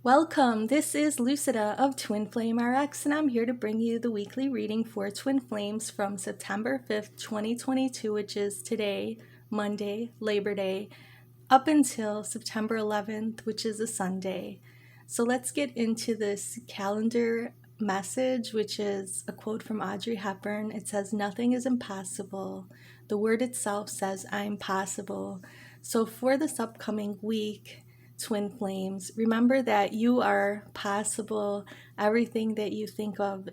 Welcome, this is Lucida of Twinflame RX, and I'm here to bring you the weekly reading for Twin Flames from September 5th, 2022, which is today, Monday, Labor Day, up until September 11th, which is a Sunday. So let's get into this calendar message, which is a quote from Audrey Hepburn. It says, "Nothing is impossible. The word itself says, I'm possible." So for this upcoming week, Twin Flames, remember that you are possible. Everything that you think of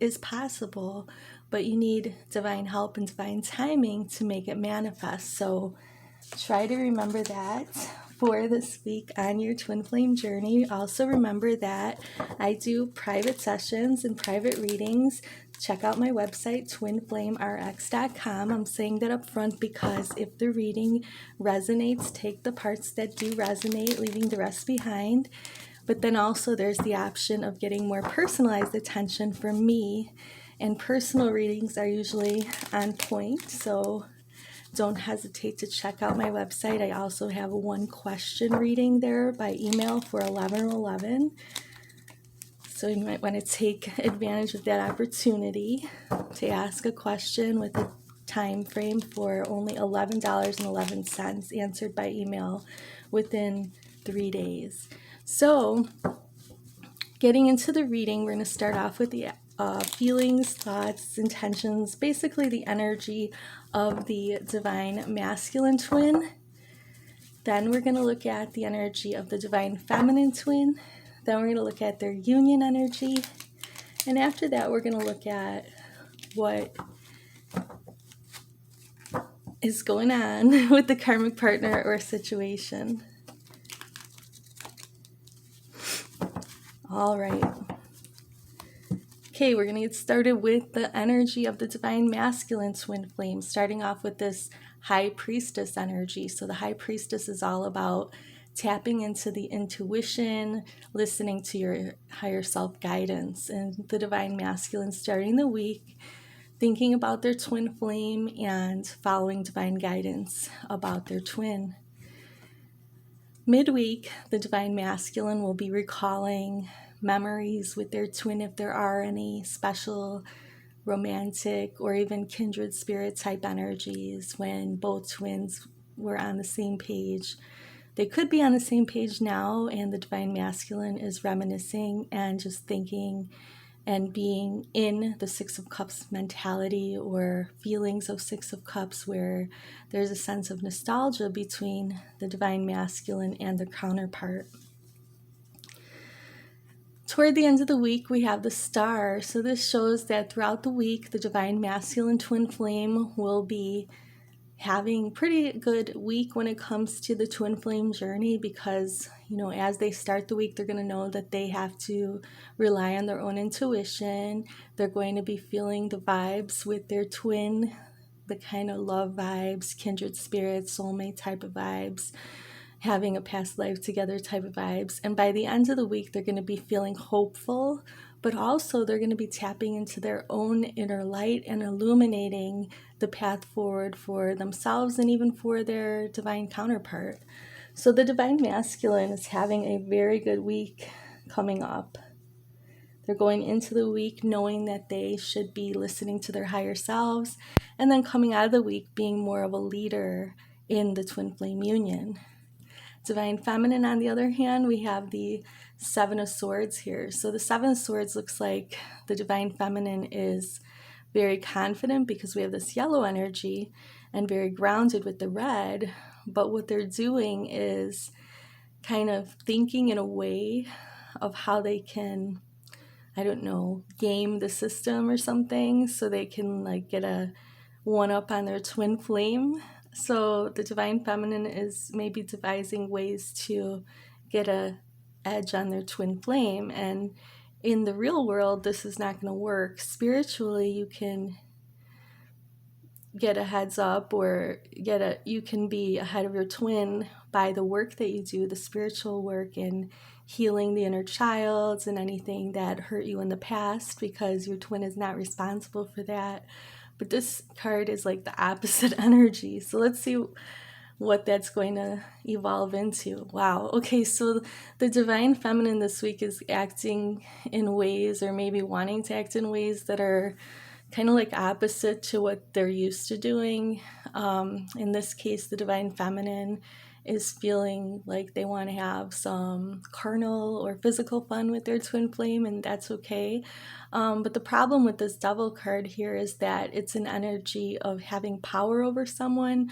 is possible, but you need divine help and divine timing to make it manifest. So try to remember that for this week on your Twin Flame journey. Also remember that I do private sessions and private readings. Check out my website, twinflamerx.com. I'm saying that up front because if the reading resonates, take the parts that do resonate, leaving the rest behind. But then also there's the option of getting more personalized attention from me, and personal readings are usually on point, so don't hesitate to check out my website. I also have a one question reading there by email for 11/11. So you might want to take advantage of that opportunity to ask a question with a time frame for only $11.11, answered by email within 3 days. So getting into the reading, we're going to start off with the feelings, thoughts, intentions, basically the energy of the divine masculine twin. Then we're going to look at the energy of the divine feminine twin. Then we're going to look at their union energy. And after that, we're going to look at what is going on with the karmic partner or situation. All right. Okay, we're going to get started with the energy of the divine masculine twin flame, starting off with this high priestess energy. So the high priestess is all about tapping into the intuition, listening to your higher self guidance, and the divine masculine starting the week thinking about their twin flame and following divine guidance about their twin. Midweek, the divine masculine will be recalling memories with their twin, if there are any special romantic or even kindred spirit type energies when both twins were on the same page. They could be on the same page now, and the divine masculine is reminiscing and just thinking and being in the Six of Cups mentality or feelings of Six of Cups, where there's a sense of nostalgia between the divine masculine and their counterpart. Toward the end of the week, we have the star. So this shows that throughout the week, the divine masculine twin flame will be having pretty good week when it comes to the twin flame journey, because as they start the week, they're going to know that they have to rely on their own intuition. They're going to be feeling the vibes with their twin, the kind of love vibes, kindred spirit, soulmate type of vibes, having a past life together type of vibes. And by the end of the week, they're going to be feeling hopeful, but also they're going to be tapping into their own inner light and illuminating the path forward for themselves and even for their divine counterpart. So the divine masculine is having a very good week coming up. They're going into the week knowing that they should be listening to their higher selves, and then coming out of the week being more of a leader in the twin flame union. Divine feminine, on the other hand, we have the Seven of Swords here. So the Seven of Swords looks like the divine feminine is very confident because we have this yellow energy, and very grounded with the red. But what they're doing is kind of thinking in a way of how they can, game the system or something, so they can get a one-up on their twin flame. So the divine feminine is maybe devising ways to get a edge on their twin flame. And in the real world, this is not going to work. Spiritually, you can get a heads up, or you can be ahead of your twin by the work that you do, the spiritual work, and healing the inner child and anything that hurt you in the past, because your twin is not responsible for that. But this card is like the opposite energy. So let's see what that's going to evolve into. Wow. Okay, so the divine feminine this week is acting in ways, or maybe wanting to act in ways, that are kind of like opposite to what they're used to doing. In this case, the divine feminine is feeling like they want to have some carnal or physical fun with their twin flame, and that's okay. But the problem with this devil card here is that it's an energy of having power over someone,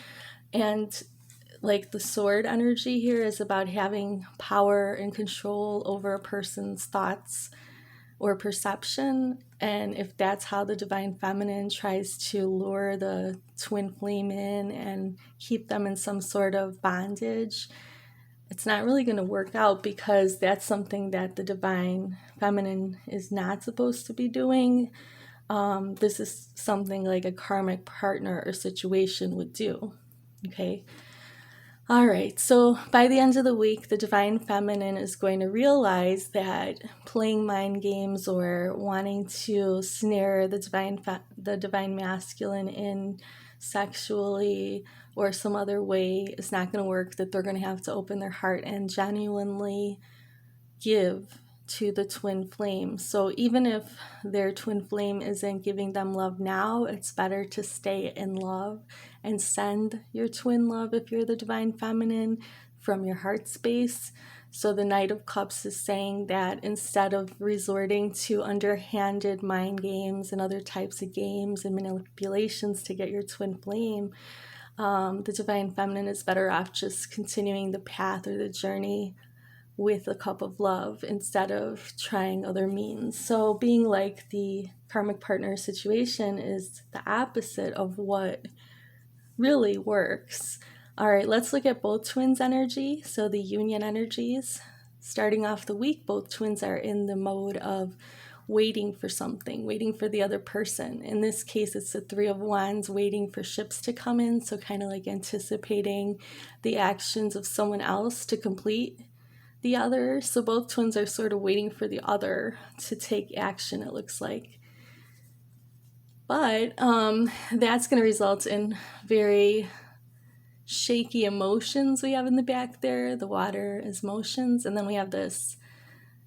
and like the sword energy here is about having power and control over a person's thoughts or perception. And if that's how the divine feminine tries to lure the twin flame in and keep them in some sort of bondage, it's not really going to work out, because that's something that the divine feminine is not supposed to be doing. This is something like a karmic partner or situation would do. Okay. All right, so by the end of the week, the divine feminine is going to realize that playing mind games or wanting to snare the divine masculine in sexually or some other way is not going to work, that they're going to have to open their heart and genuinely give to the twin flame. So even if their twin flame isn't giving them love now, it's better to stay in love and send your twin love, if you're the divine feminine, from your heart space. So the Knight of Cups is saying that instead of resorting to underhanded mind games and other types of games and manipulations to get your twin flame, the divine feminine is better off just continuing the path or the journey with a cup of love instead of trying other means. So being like the karmic partner situation is the opposite of what really works. All right, let's look at both twins' energy. So the union energies. Starting off the week, both twins are in the mode of waiting for something, waiting for the other person. In this case, it's the Three of Wands, waiting for ships to come in. So kind of like anticipating the actions of someone else to complete the other. So both twins are sort of waiting for the other to take action, it looks like. But that's going to result in very shaky emotions we have in the back there. The water is motions. And then we have this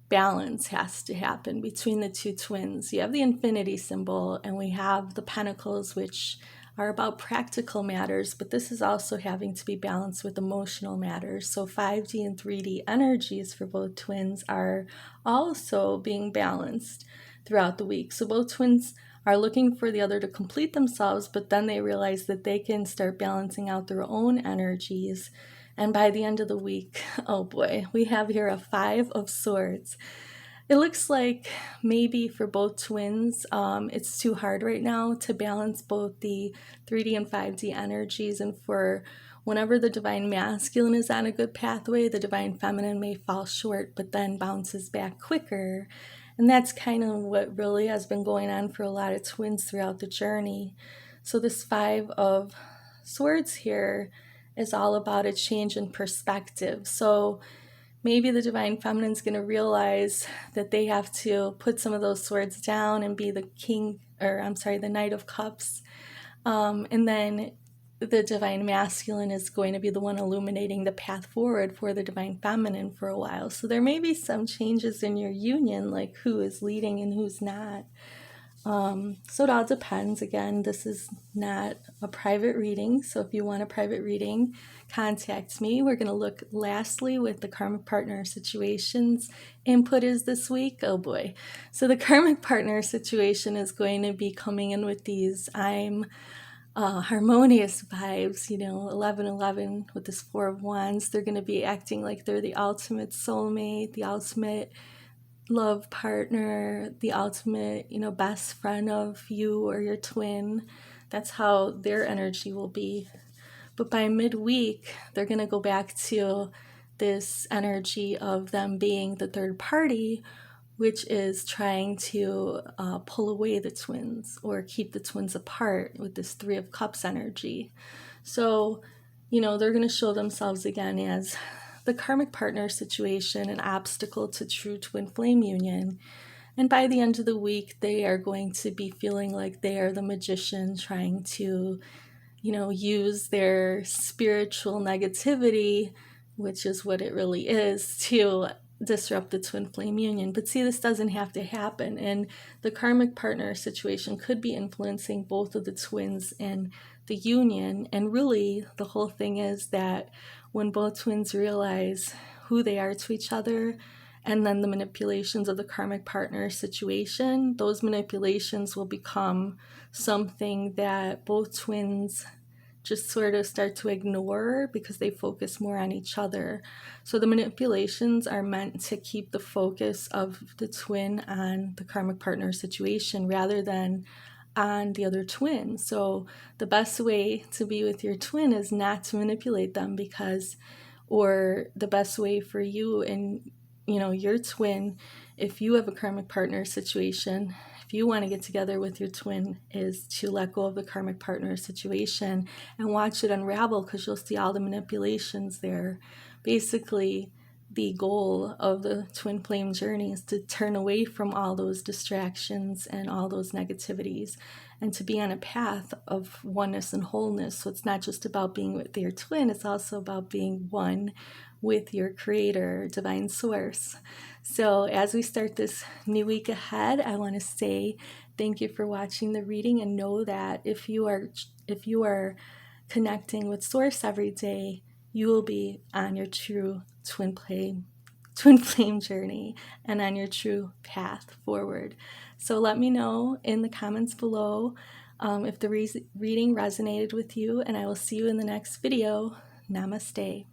balance has to happen between the two twins. You have the infinity symbol, and we have the pentacles, which are about practical matters, but this is also having to be balanced with emotional matters. So 5D and 3D energies for both twins are also being balanced throughout the week. So both twins are looking for the other to complete themselves, but then they realize that they can start balancing out their own energies. And by the end of the week, oh boy, we have here a 5 of Swords. It looks like maybe for both twins, it's too hard right now to balance both the 3D and 5D energies. And for whenever the divine masculine is on a good pathway, the divine feminine may fall short, but then bounces back quicker. And that's kind of what really has been going on for a lot of twins throughout the journey. So this 5 of Swords here is all about a change in perspective. So maybe the divine feminine is going to realize that they have to put some of those swords down and be the the Knight of Cups. And then the divine masculine is going to be the one illuminating the path forward for the divine feminine for a while. So there may be some changes in your union, like who is leading and who's not. So it all depends. Again, this is not a private reading, so if you want a private reading, contact me. We're going to look lastly with the karmic partner situations. Input is this week. Oh boy. So the karmic partner situation is going to be coming in with these harmonious vibes, 1111 with this 4 of Wands. They're going to be acting like they're the ultimate soulmate, the ultimate love partner, the ultimate, best friend of you or your twin. That's how their energy will be. But by midweek, they're going to go back to this energy of them being the third party, which is trying to pull away the twins or keep the twins apart with this 3 of Cups energy. So, they're going to show themselves again as the karmic partner situation, an obstacle to true twin flame union. And by the end of the week, they are going to be feeling like they are the magician trying to use their spiritual negativity, which is what it really is, to disrupt the twin flame union. But see, this doesn't have to happen. And the karmic partner situation could be influencing both of the twins in the union. And really, the whole thing is that when both twins realize who they are to each other, and then the manipulations of the karmic partner situation, those manipulations will become something that both twins just sort of start to ignore because they focus more on each other. So the manipulations are meant to keep the focus of the twin on the karmic partner situation rather than on the other twin. So the best way to be with your twin is not to manipulate them, or the best way for you and your twin, if you have a karmic partner situation, if you want to get together with your twin, is to let go of the karmic partner situation and watch it unravel, because you'll see all the manipulations there. Basically, the goal of the twin flame journey is to turn away from all those distractions and all those negativities and to be on a path of oneness and wholeness. So it's not just about being with your twin, it's also about being one with your creator, divine source. So as we start this new week ahead, I want to say thank you for watching the reading, and know that if you are connecting with source every day, you will be on your true twin flame journey and on your true path forward. So let me know in the comments below if the reading resonated with you, and I will see you in the next video. Namaste.